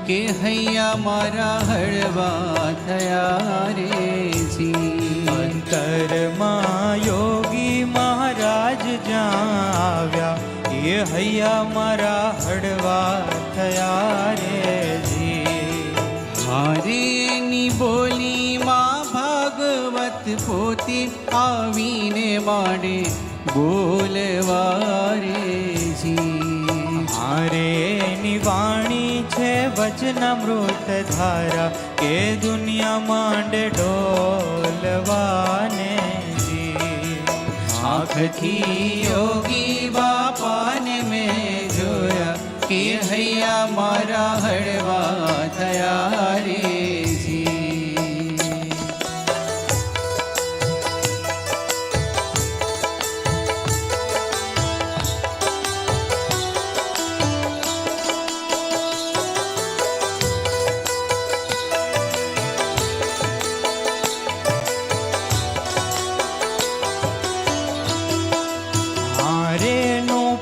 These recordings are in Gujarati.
કે હૈયા મારા હળવા થયા રે જી। અંતરમાં યોગી મહારાજ જ્યાં આવ્યા એ હૈયા મારા હળવા થયા રે જી। હારેની બોલીમાં ભાગવત પોતે આવીને માંડે બોલવા રે જી। હારેની વાણી છે વચનામૃત ધારા કે દુનિયા માંડે ડોલવાને જી। આંખથી યોગી બાપાને મેં જોયા કે હૈયા મારા હળવા થયા રે જી।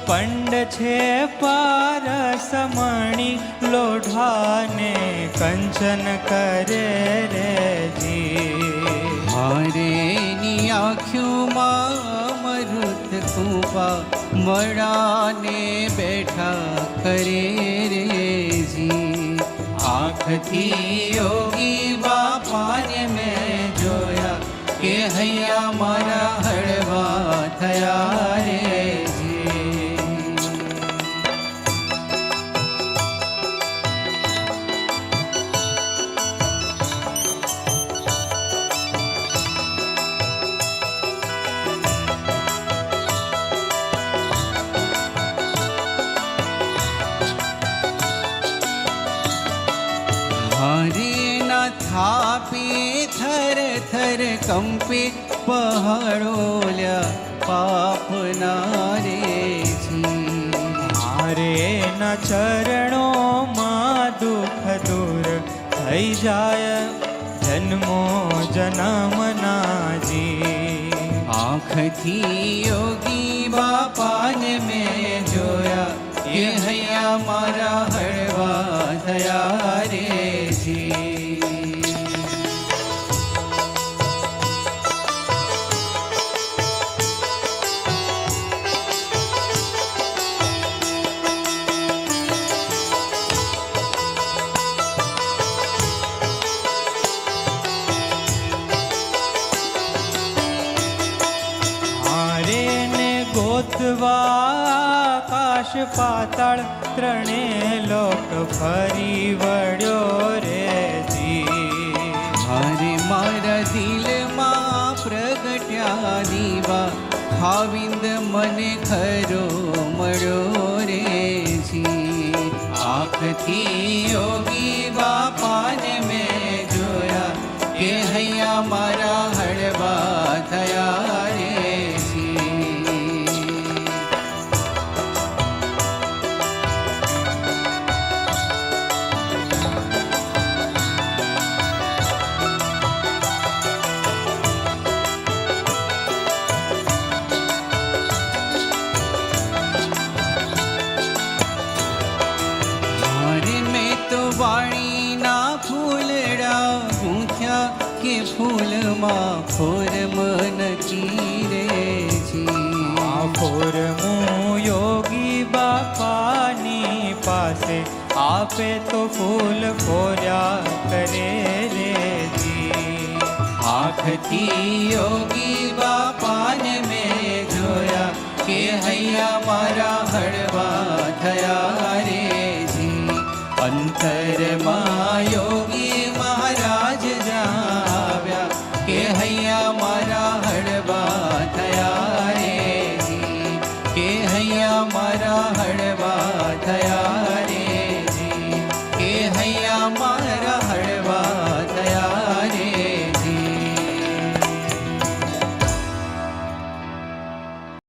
પંડ છે પારસમણી લોઢાને કંચન કરે રે જી। હારેની આંખોમાં અમૃત કૃપા મળાને બેઠા કરે રે જી। આંખથી યોગી બાપાને મેં જોયા કે હૈયા મારા હળવા થયા રે જી। હરિના થાપે થર થર કંપે પહાડોલ્યા પાપના રે જી। હારેના ચરણોમાં દુઃખ દૂર થઈ જાય જન્મો જન્મના જી। આંખથી યોગી બાપાને મેં જોયા કે હૈયા મારા હળવા થયા રે જી। આકાશ પાતાળ ત્રણે લોક ફરી વળ્યો રે જી। હારે મારા દિલમાં પ્રગટ્યા દીવા ખાવિંદ મને ખરો મળ્યો રે જી। આંખથી યોગી બાપાને મેં જોયા કે હૈયા મારા હળવા થયા રે જી। વાણીના ફૂલડા ગૂંથ્યા કે ફૂલમાં ફોરમ નચી રે જી। આ ફોરમું યોગી બાપાની પાસે આપે તો ફૂલ ફોર્યા કરે રે જી। આંખથી યોગી બાપાને મેં જોયા કે હૈયા મારા હળવા થયા રે જી। અંતરમાં યોગ